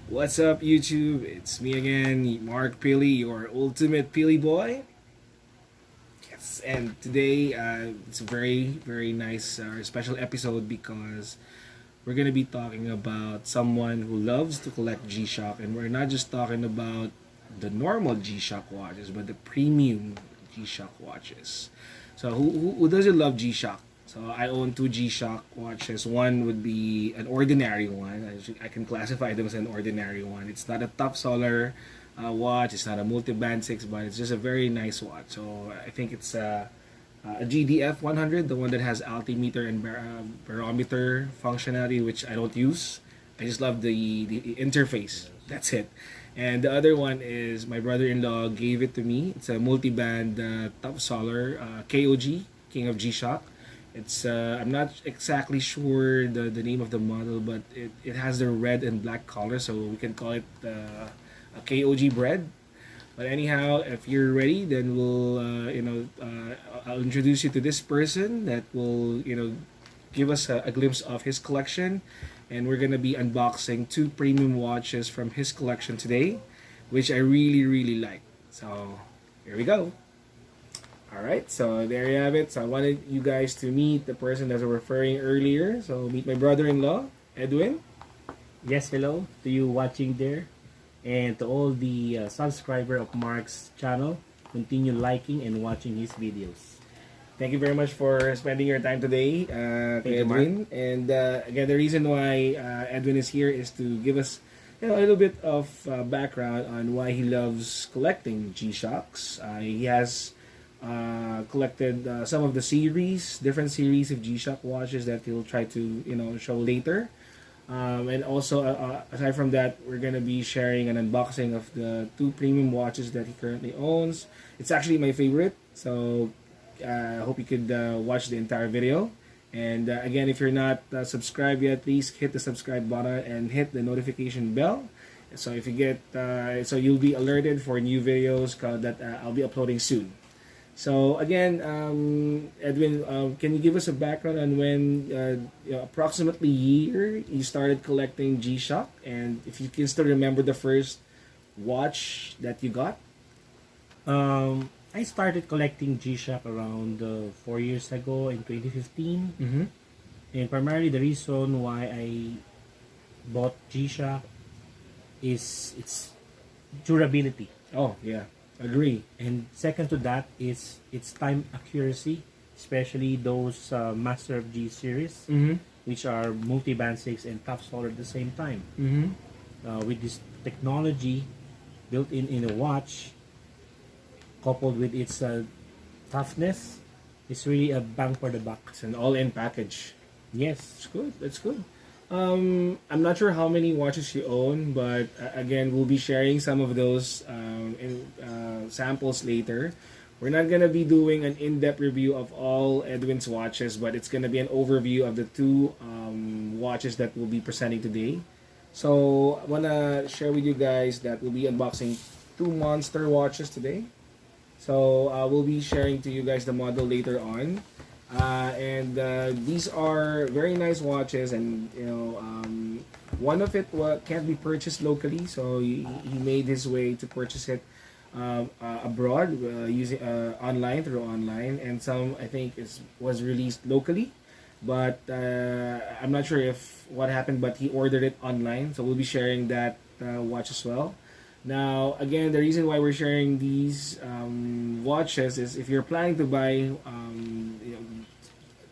What's up, YouTube? It's me again, Mark Pili, your ultimate Pili boy. Yes, and today it's a very nice special episode because we're gonna be talking about someone who loves to collect G-Shock, and we're not just talking about the normal G-Shock watches, but the premium G-Shock watches. So who doesn't love G-Shock? So I own two G-Shock watches. One would be an ordinary one. I can classify them as an ordinary one. It's not a top solar watch. It's not a multiband 6, but it's just a very nice watch. So I think it's a GDF1000, the one that has altimeter and barometer functionality, which I don't use. I just love the interface. That's it. And the other one is my brother-in-law gave it to me. It's a multiband top solar KOG, King of G-Shock. It's I'm not exactly sure the name of the model, but it has the red and black color, so we can call it a KOG bread. But anyhow, if you're ready, then we'll I'll introduce you to this person that will give us a glimpse of his collection, and we're gonna be unboxing two premium watches from his collection today, which I really like. So here we go. Alright, so there you have it. So I wanted you guys to meet the person that I was referring earlier. So meet my brother-in-law, Edwin. Yes, hello to you watching there, and to all the subscriber of Mark's channel. Continue liking and watching his videos. Thank you very much for spending your time today, Thank you, Edwin. And again, the reason why Edwin is here is to give us a little bit of background on why he loves collecting G-Shocks. He has collected some of the different series of G-Shock watches that he'll try to show later. And also, aside from that, we're gonna be sharing an unboxing of the two premium watches that he currently owns. It's actually my favorite, so I hope you could watch the entire video. And again, if you're not subscribed yet, please hit the subscribe button and hit the notification bell. So if you get, so you'll be alerted for new videos that I'll be uploading soon. So again, Edwin, can you give us a background on when, approximately year you started collecting G-Shock, and if you can still remember the first watch that you got? I started collecting G-Shock around 4 years ago in 2015. Mm-hmm. And primarily the reason why I bought G-Shock is its durability. Oh yeah, agree. And second to that is its time accuracy, especially those Master of G series, Mm-hmm. which are multi-band 6 and top solar at the same time. Mm-hmm. With this technology built in a watch, coupled with its toughness, it's really a bang for the buck. It's an all-in package. Yes. It's good. That's good. I'm not sure how many watches you own, but again, we'll be sharing some of those samples later. We're not gonna be doing an in-depth review of all Edwin's watches, but it's gonna be an overview of the two watches that we'll be presenting today. So I wanna share with you guys that we'll be unboxing two monster watches today. So we'll be sharing to you guys the model later on. And these are very nice watches, and one of it can't be purchased locally, so he made his way to purchase it abroad using online, and some I think was released locally, but I'm not sure if what happened, but he ordered it online, so we'll be sharing that watch as well. Now, again, the reason why we're sharing these watches is if you're planning to buy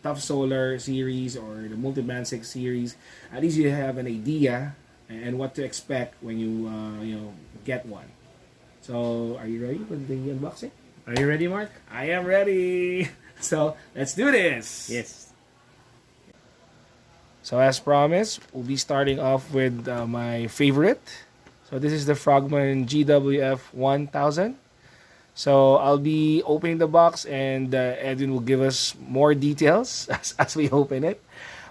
Top Solar series or the Multiband 6 series, at least you have an idea and what to expect when you get one. So, are you ready with the unboxing? Are you ready, Mark? I am ready! So, let's do this! Yes. So, as promised, we'll be starting off with my favorite. So this is the Frogmen GWF1000. So I'll be opening the box, and Edwin will give us more details as we open it.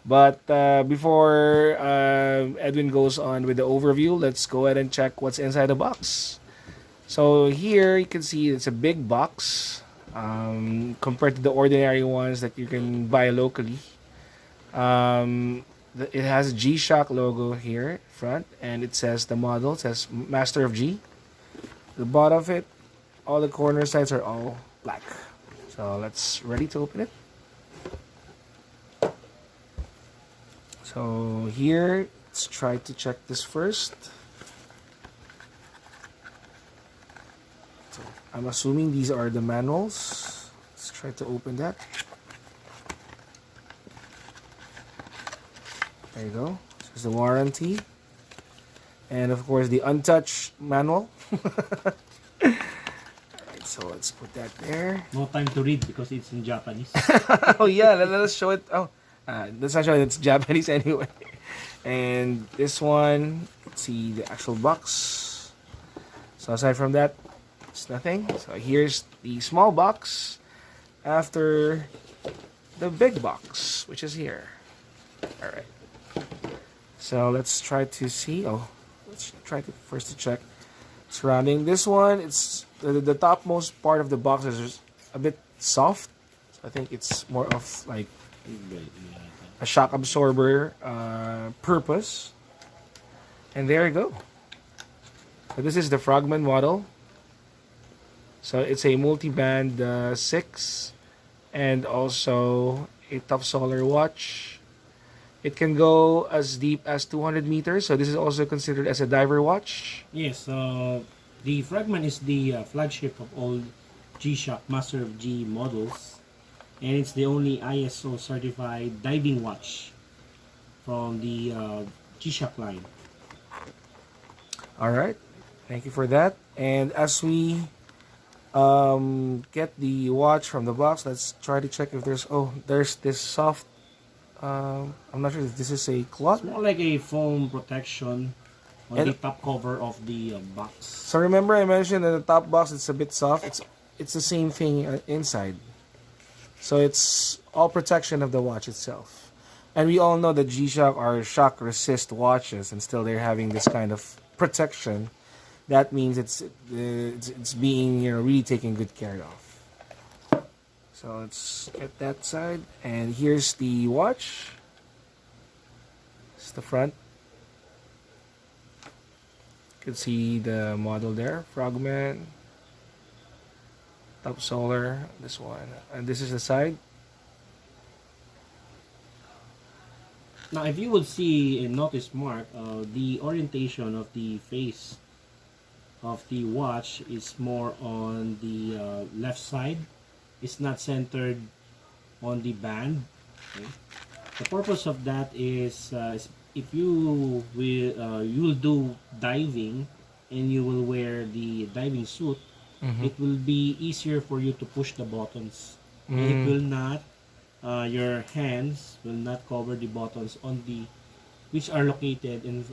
But before Edwin goes on with the overview, let's go ahead and check what's inside the box. So here you can see it's a big box compared to the ordinary ones that you can buy locally. it has a GShock logo here front, and it says the model, it says Master of G. The bottom of it, all the corner sides are all black. So let's ready to open it. So here, let's try to check this first. So I'm assuming these are the manuals. Let's try to open that. There you go. This is the warranty. And of course the untouched manual. Alright, so let's put that there. No time to read because it's in Japanese. Oh yeah, let us show it. Oh, that's not showing it's Japanese anyway. And this one, let's see the actual box. So aside from that, it's nothing. So here's the small box after the big box, which is here. Alright. So let's try to see. Oh, let's try to first to check surrounding this one. It's the topmost part of the box is a bit soft. So I think it's more of like a shock absorber purpose. And there you go. So this is the Frogmen model. So it's a multiband 6 and also a top solar watch. It can go as deep as 200 meters, so this is also considered as a diver watch. Yes, the Frogman is the flagship of all GShock Master of G models, and it's the only ISO certified diving watch from the GShock line. Alright, thank you for that. And as we get the watch from the box, let's try to check if there's this soft, I'm not sure if this is a cloth. It's more like a foam protection on the top cover of the box. So remember I mentioned that the top box it's a bit soft. It's the same thing inside. So it's all protection of the watch itself. And we all know that GShock are shock resist watches, and still they're having this kind of protection. That means it's being really taken good care of. So let's get that side, and here's the watch. It's the front. You can see the model there, Frogman, top solar, this one, and this is the side. Now, if you would see and notice, Mark, the orientation of the face of the watch is more on the left side. It's not centered on the band. Okay? The purpose of that is if you will do diving and you will wear the diving suit, it will be easier for you to push the buttons. It will not. Your hands will not cover the buttons on which are located and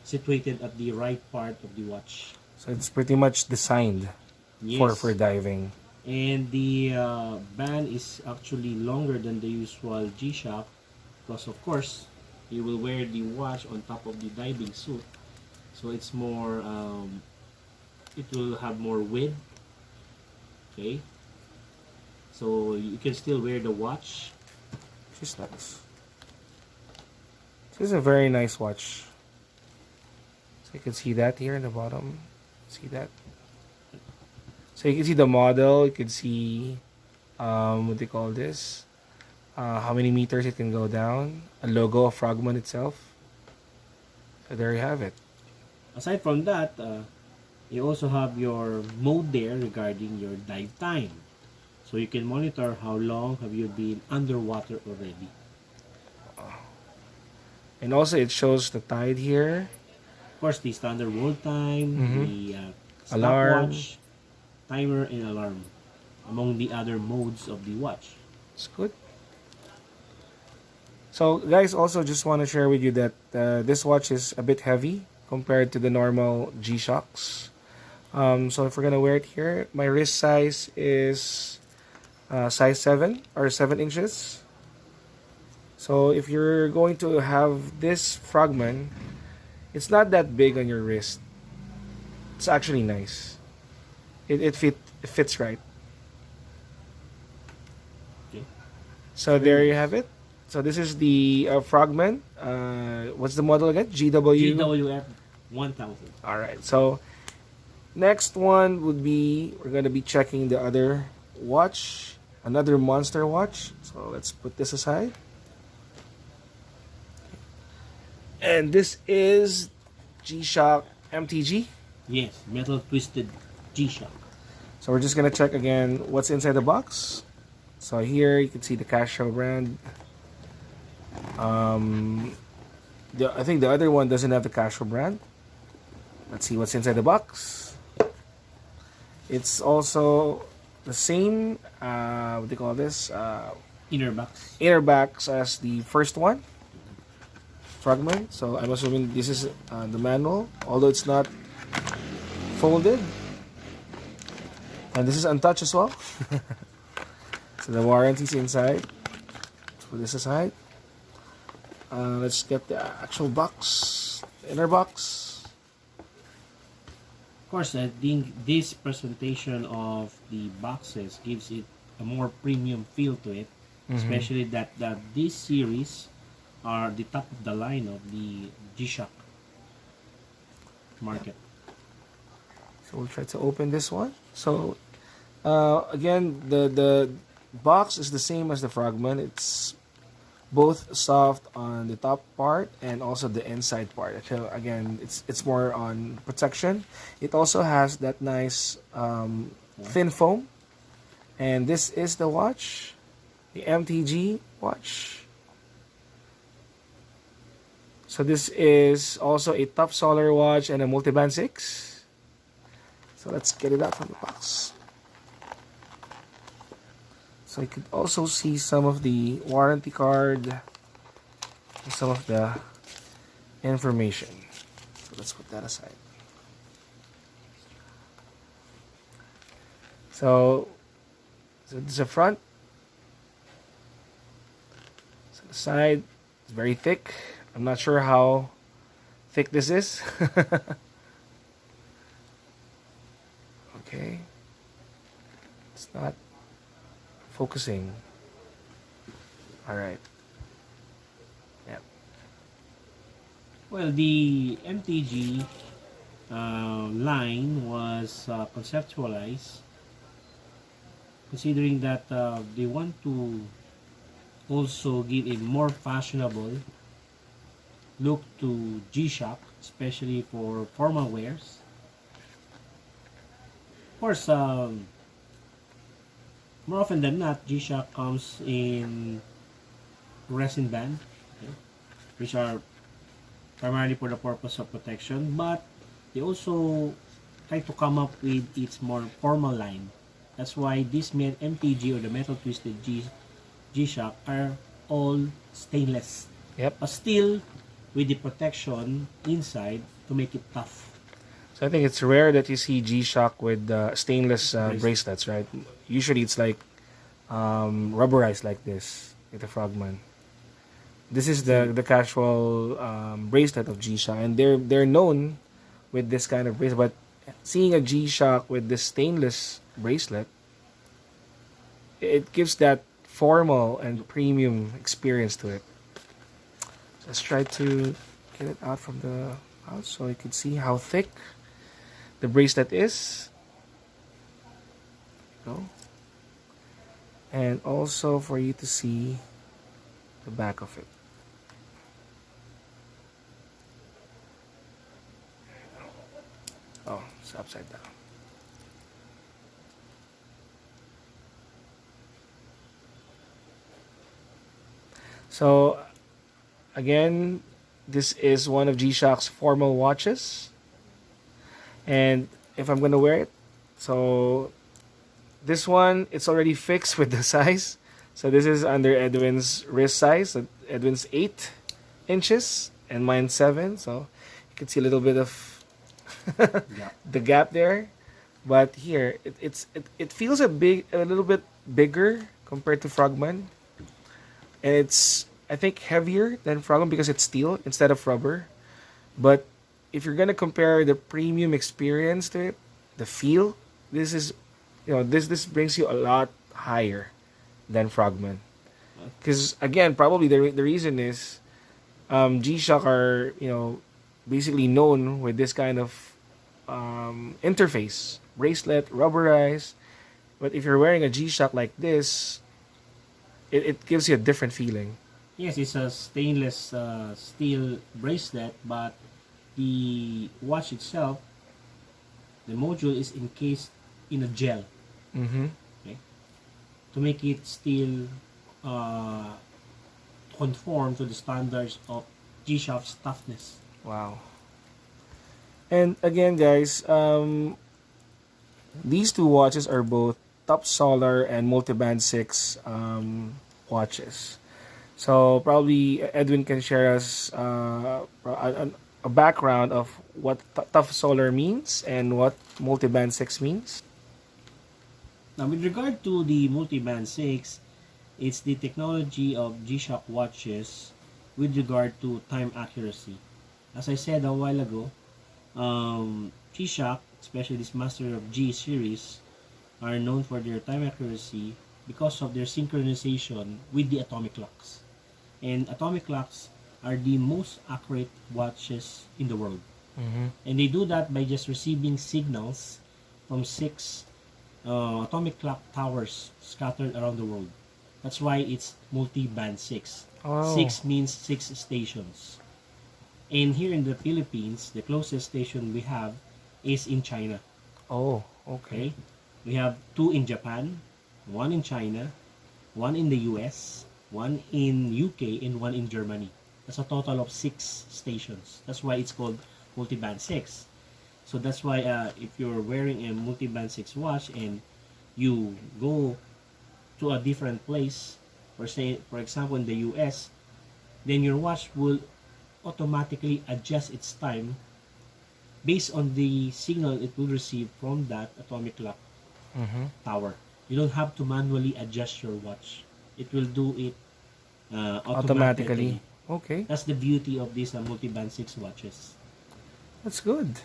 situated at the right part of the watch. So it's pretty much designed for diving. And the band is actually longer than the usual GShock because of course you will wear the watch on top of the diving suit, so it's more it will have more width. Okay, so you can still wear the watch. Which is nice. This is a very nice watch. So you can see that here in the bottom. See that? So you can see the model, you can see what they call this, how many meters it can go down, a logo of Frogman itself. So there you have it. Aside from that, you also have your mode there regarding your dive time. So you can monitor how long have you been underwater already. And also it shows the tide here. Of course, the standard world time, the alarm, stopwatch, timer, and alarm, among the other modes of the watch. It's good. So guys, also just want to share with you that this watch is a bit heavy compared to the normal G-Shocks. So if we're gonna wear it here, my wrist size is size 7 or 7 inches. So if you're going to have this Frogman, it's not that big on your wrist. It's actually nice. It fits right. Okay. So there you have it. So this is the Frogman What's the model again? GWF1000. All right. So next one would be, we're gonna be checking the other watch, another monster watch. So let's put this aside. And this is GShock MTG. Yes, metal twisted GShock. So we're just gonna check again what's inside the box. So here you can see the GShock brand. I think the other one doesn't have the GShock brand. Let's see what's inside the box. It's also the same, what do you call this? Inner box. Inner box as the first one, Frogmen. So I'm assuming this is the manual, although it's not folded. And this is untouched as well. So the warranty's inside. Let's put this aside. Let's get the actual box, the inner box. Of course, I think this presentation of the boxes gives it a more premium feel to it, especially that this series are the top of the line of the GShock market. So we'll try to open this one. So again, the box is the same as the Frogman. It's both soft on the top part and also the inside part. So again, it's more on protection. It also has that nice thin foam. And this is the watch, the MTG watch. So this is also a top solar watch and a multiband 6. So let's get it out from the box. So you could also see some of the warranty card and some of the information. So let's put that aside. So this is the front. So the side is very thick. I'm not sure how thick this is. Okay. It's not focusing. Alright. Yep. Well, the MTG line was conceptualized considering that they want to also give a more fashionable look to GShock, especially for formal wears. Of course, more often than not, GShock comes in resin band, okay, which are primarily for the purpose of protection, but they also try to come up with its more formal line. That's why this MTG or the metal twisted GShock are all stainless. Yep. But still with the protection inside to make it tough. So I think it's rare that you see GShock with stainless bracelets, right? Usually it's like rubberized like this with the Frogman. This is the casual bracelet of GShock, and they're known with this kind of bracelet. But seeing a GShock with this stainless bracelet, it gives that formal and premium experience to it. So let's try to get it out from the house so you can see how thick the bracelet is. Go. And also for you to see the back of it. Oh, it's upside down. So again, this is one of GShock's formal watches. And if I'm gonna wear it, so this one, it's already fixed with the size. So this is under Edwin's wrist size. So Edwin's 8 inches and mine's 7. So you can see a little bit of the gap there. But here, it feels a little bit bigger compared to Frogman. And it's, I think, heavier than Frogman because it's steel instead of rubber. But if you're gonna compare the premium experience to it, the feel, this is, this brings you a lot higher than Frogman. Because again, probably the reason is G-Shock are, basically known with this kind of interface, bracelet, rubberized. But if you're wearing a G-Shock like this, it gives you a different feeling. Yes, it's a stainless steel bracelet, but the watch itself, the module is encased in a gel. Mm-hmm. Okay, to make it still conform to the standards of G-Shock's toughness. Wow. And again, guys, these two watches are both top solar and multiband 6 watches. So probably Edwin can share us a background of what tough solar means and what multiband 6 means. Now, with regard to the Multiband 6, it's the technology of G-Shock watches with regard to time accuracy. As I said a while ago, G-Shock, especially this Master of G series, are known for their time accuracy because of their synchronization with the atomic clocks. And atomic clocks are the most accurate watches in the world. Mm-hmm. And they do that by just receiving signals from 6 atomic clock towers scattered around the world. That's why it's multi-band 6. Oh. 6 means 6 stations. And here in the Philippines, the closest station we have is in China. Oh, okay. Okay? We have 2 in Japan, 1 in China, 1 in the US, 1 in UK, and 1 in Germany. That's a total of 6 stations. That's why it's called multi-band 6. So that's why if you're wearing a multi-band 6 watch and you go to a different place, for example in the US, then your watch will automatically adjust its time based on the signal it will receive from that atomic clock Mm-hmm. tower. You don't have to manually adjust your watch. It will do it automatically. Okay, That's the beauty of these multi-band 6 watches. that's good.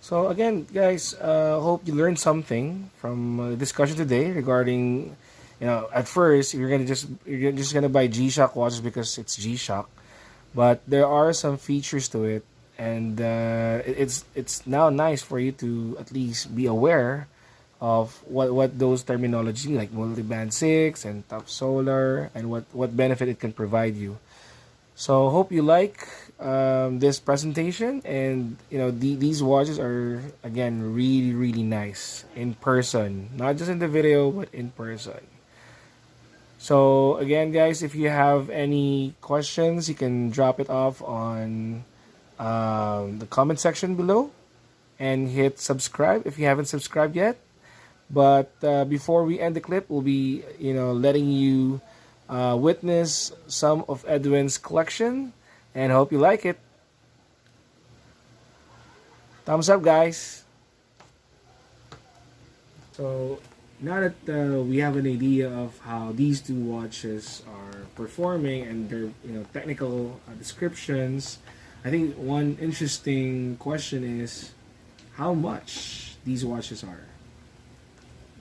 So again, guys, hope you learned something from the discussion today regarding, at first you're just gonna buy G-Shock watches because it's G-Shock, but there are some features to it, and it's now nice for you to at least be aware of what those terminology like multiband 6 and top solar and what benefit it can provide you. So hope you like this presentation, and these watches are again really really nice in person, not just in the video but in person. So again, guys, if you have any questions, you can drop it off on the comment section below, and hit subscribe if you haven't subscribed yet. But before we end the clip, we'll be letting you witness some of Edwin's collection, and hope you like it. Thumbs up, guys. So now that we have an idea of how these two watches are performing and their technical descriptions, I think one interesting question is how much these watches are.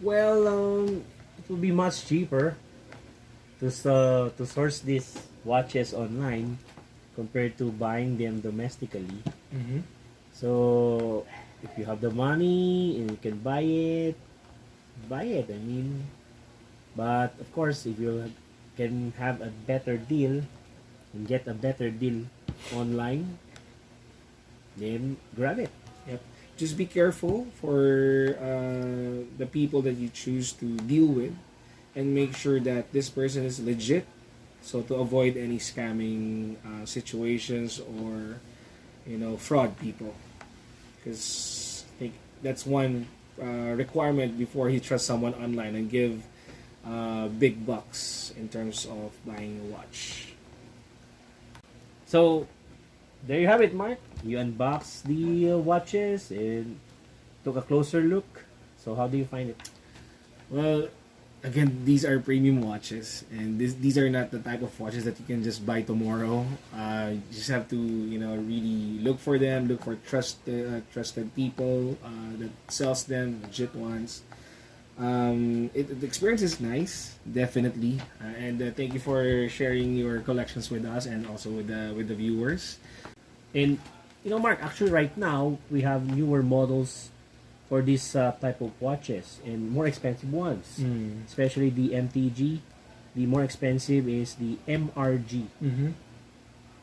Well, it will be much cheaper to source these watches online compared to buying them domestically. Mm-hmm. So if you have the money and you can buy it, buy it. I mean, but of course, if you can have a better deal and get a better deal online, then grab it. Yep. Just be careful for the people that you choose to deal with, and make sure that this person is legit. So to avoid any scamming situations or fraud people, because I think that's one requirement before you trust someone online and give big bucks in terms of buying a watch. So there you have it, Mark. You unboxed the watches and took a closer look. So how do you find it? Well, again, these are premium watches, and these are not the type of watches that you can just buy tomorrow. You just have to really look for them, look for trusted people that sells them, legit ones. The experience is nice, definitely, and thank you for sharing your collections with us and also with the viewers. And Mark, actually right now we have newer models for this type of watches and more expensive ones, especially the MTG. The more expensive is the MRG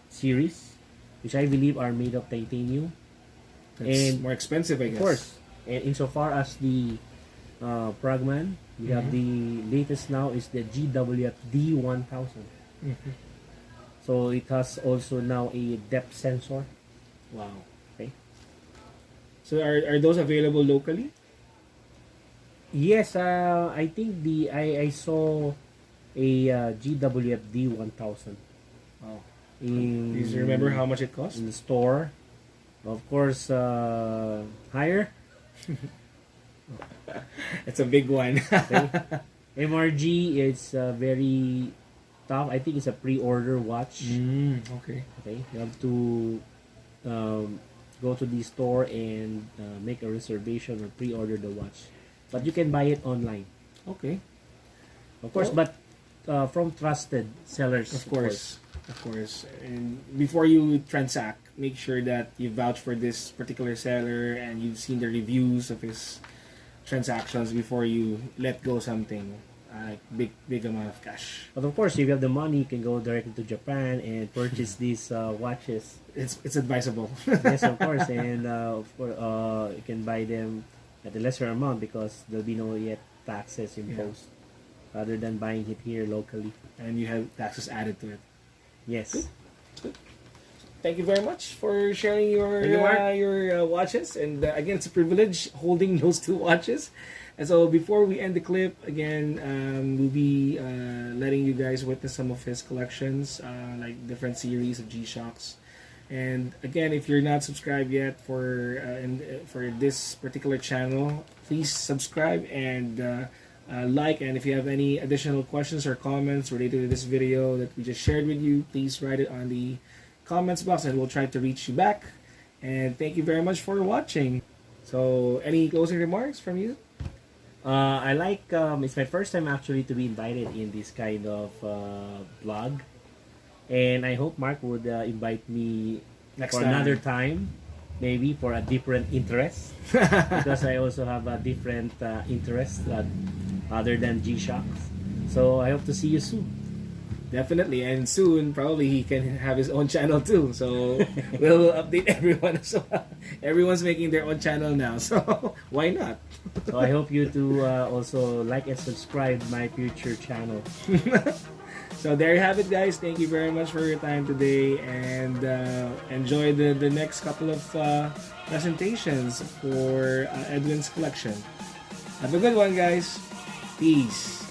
series, which I believe are made of titanium. That's more expensive, I guess. Of course. And insofar as the Frogman, we have the latest now is the GWF1000. So it has also now a depth sensor. Wow. Okay. So are those available locally? Yes, I think I saw a GWFD1000. Wow. Do In, you remember how much it cost? in the store? Of course, higher. It's a big one. Okay. MRG is very tough. I think it's a pre-order watch. Okay. Okay, you have to go to the store and make a reservation or pre-order the watch. But you can buy it online, Okay. of course. Well, but from trusted sellers, Of course. Of course. And before you transact, make sure that you vouch for this particular seller and you've seen the reviews of his transactions before you let go something like big amount of cash. But of course, if you have the money, you can go directly to Japan and purchase these watches. It's advisable. Yes, of course, and of course, you can buy them at a lesser amount because there'll be no yet taxes imposed, rather than buying it here locally. And you have taxes added to it. Yes. Thank you very much for sharing your Thank you, Mark. your watches. And again, it's a privilege holding those two watches. And so before we end the clip, again, we'll be letting you guys witness some of his collections, like different series of G-Shocks. And again, if you're not subscribed yet for this particular channel, please subscribe and like. And if you have any additional questions or comments related to this video that we just shared with you, please write it on the comments box and we'll try to reach you back. And thank you very much for watching. So any closing remarks from you? I like, it's my first time actually to be invited in this kind of vlog. And I hope Mark would invite me Next for time. another time, maybe for a different interest. Because I also have a different interest other than G-Shocks. So I hope to see you soon. Definitely, and soon probably he can have his own channel too. So we'll update everyone as well. Everyone's making their own channel now, so why not? So I hope you to also like and subscribe my future channel. So there you have it, guys. Thank you very much for your time today, and enjoy the next couple of presentations for Edwin's collection. Have a good one, guys. Peace.